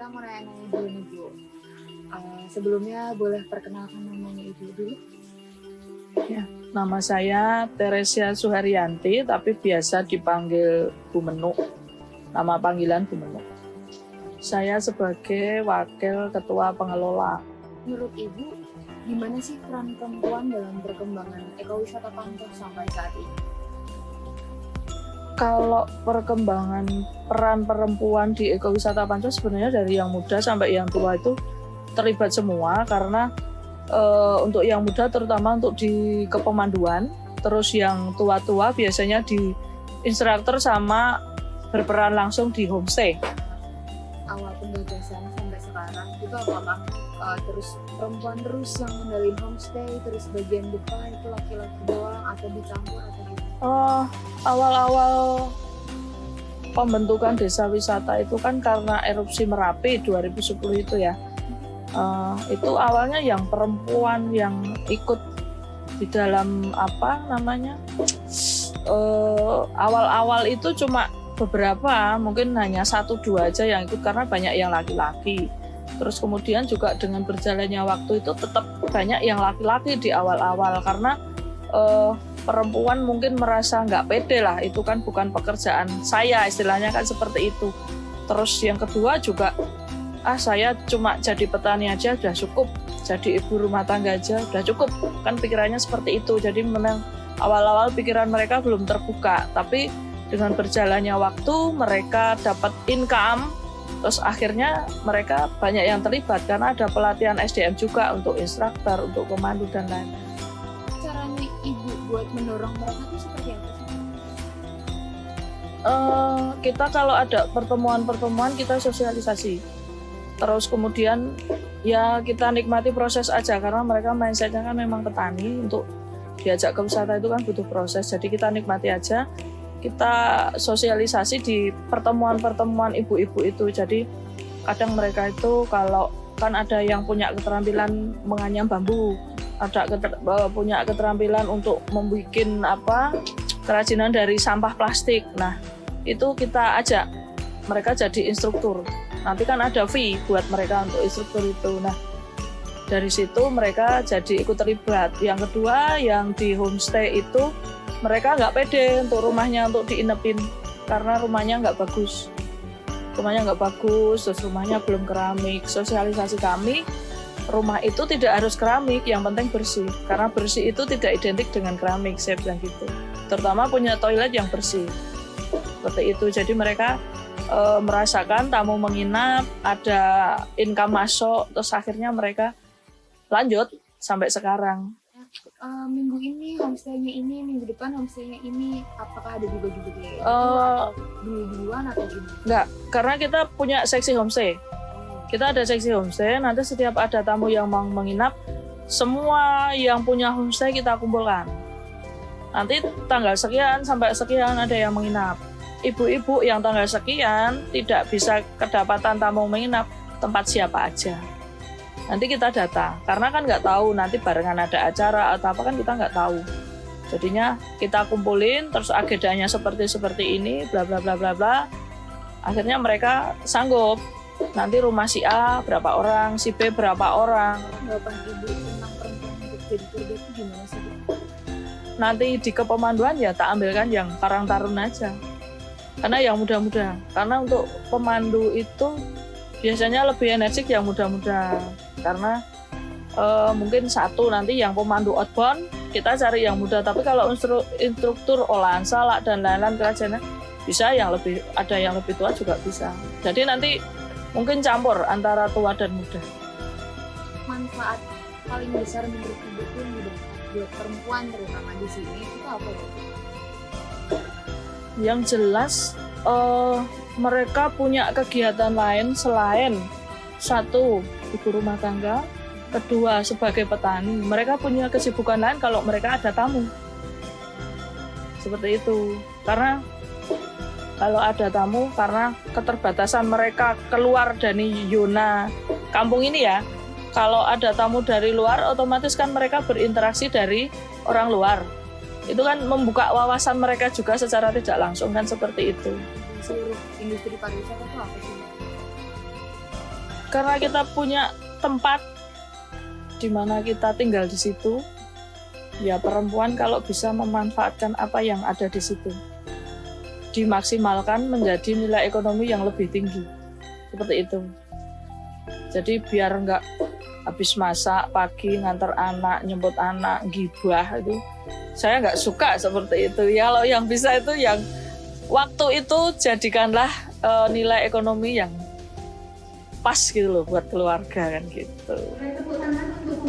kita mau nanya-nanya dulu nih Bu. Sebelumnya boleh perkenalkan namanya Ibu dulu? Ya, nama saya Teresia Suharyanti, tapi biasa dipanggil Bu Menuk. Nama panggilan Bu Menuk. Saya sebagai Wakil Ketua Pengelola. Menurut Ibu, gimana sih peran perempuan dalam perkembangan ekowisata Pancow sampai saat ini? Kalau perkembangan peran perempuan di ekowisata Pancow sebenarnya dari yang muda sampai yang tua itu terlibat semua, karena untuk yang muda terutama untuk di kepemanduan, terus yang tua-tua biasanya di instruktur sama berperan langsung di homestay. Awal penggagasan sampai sekarang itu apakah terus perempuan terus yang ngendalin homestay, terus bagian depan itu laki-laki doang atau dicampur atau gimana? Awal-awal pembentukan desa wisata itu kan karena erupsi Merapi 2010 itu ya. Itu awalnya yang perempuan yang ikut di dalam awal-awal itu cuma beberapa, mungkin hanya 1-2 aja yang ikut karena banyak yang laki-laki. Terus kemudian juga dengan berjalannya waktu itu tetap banyak yang laki-laki di awal-awal karena perempuan mungkin merasa nggak pede lah, itu kan bukan pekerjaan saya, istilahnya kan seperti itu. Terus yang kedua juga, saya cuma jadi petani aja udah cukup, jadi ibu rumah tangga aja udah cukup, kan pikirannya seperti itu. Jadi memang awal-awal pikiran mereka belum terbuka, tapi dengan berjalannya waktu mereka dapat income, terus akhirnya mereka banyak yang terlibat karena ada pelatihan SDM juga untuk instruktur, untuk pemandu dan lain-lain. Caranya Ibu buat mendorong mereka itu seperti apa sih? Kita kalau ada pertemuan-pertemuan kita sosialisasi, terus kemudian ya kita nikmati proses aja karena mereka mindsetnya kan memang petani, untuk diajak ke wisata itu kan butuh proses, jadi kita nikmati aja. Kita sosialisasi di pertemuan-pertemuan ibu-ibu itu. Jadi kadang mereka itu kalau kan ada yang punya keterampilan menganyam bambu, ada punya keterampilan untuk membuat kerajinan dari sampah plastik. Nah, itu kita ajak mereka jadi instruktur. Nanti kan ada fee buat mereka untuk instruktur itu. Nah, dari situ mereka jadi ikut terlibat. Yang kedua, yang di homestay itu mereka nggak pede untuk rumahnya untuk diinepin karena rumahnya nggak bagus. Terus rumahnya belum keramik. Sosialisasi kami, rumah itu tidak harus keramik, yang penting bersih. Karena bersih itu tidak identik dengan keramik, saya bilang gitu. Terutama punya toilet yang bersih. Seperti itu. Jadi mereka merasakan tamu menginap, ada income masuk, terus akhirnya mereka lanjut sampai sekarang. Minggu ini homestay-nya ini, minggu depan homestay-nya ini, apakah ada dibagi-bagi gitu atau dulu-duluan atau gimana? Enggak, karena kita punya seksi homestay. Kita ada seksi homestay, nanti setiap ada tamu yang mau menginap, semua yang punya homestay kita kumpulkan. Nanti tanggal sekian sampai sekian ada yang menginap. Ibu-ibu yang tanggal sekian tidak bisa kedapatan tamu menginap, tempat siapa aja. Nanti kita data, karena kan nggak tahu nanti barengan ada acara atau apa, kan kita nggak tahu. Jadinya kita kumpulin, terus agendanya seperti ini, bla bla bla bla bla. Akhirnya mereka sanggup. Nanti rumah si A berapa orang, si B berapa orang. Tanggapan Ibu tentang perempuan untuk jadi tour guide itu gimana sih? Nanti di kepemanduan ya tak ambilkan yang Karang Taruna aja. Karena yang muda-muda. Karena untuk pemandu itu biasanya lebih energik yang muda-muda. Karena mungkin satu nanti yang pemandu outbound kita cari yang muda, tapi kalau instruktur olahan salak dan lain-lain kerajinan bisa ada yang lebih tua juga bisa. Jadi nanti mungkin campur antara tua dan muda. Manfaat paling besar menurut Ibu itu buat perempuan terutama di sini itu apa ya? Yang jelas mereka punya kegiatan lain selain satu ibu rumah tangga, kedua sebagai petani. Mereka punya kesibukan lain kalau mereka ada tamu. Seperti itu. Karena kalau ada tamu, karena keterbatasan mereka keluar dari zona kampung ini ya, kalau ada tamu dari luar, otomatis kan mereka berinteraksi dari orang luar. Itu kan membuka wawasan mereka juga secara tidak langsung, kan seperti itu. Seluruh industri pariwisata itu apa sih? karena kita punya tempat di mana kita tinggal di situ, ya perempuan kalau bisa memanfaatkan apa yang ada di situ, dimaksimalkan menjadi nilai ekonomi yang lebih tinggi, seperti itu. Jadi biar nggak habis masak pagi ngantar anak, nyebut anak, gibah itu, saya nggak suka seperti itu. Ya kalau yang bisa itu yang waktu itu jadikanlah nilai ekonomi yang pas gitu loh buat keluarga kan gitu. Tepuk tangan untuk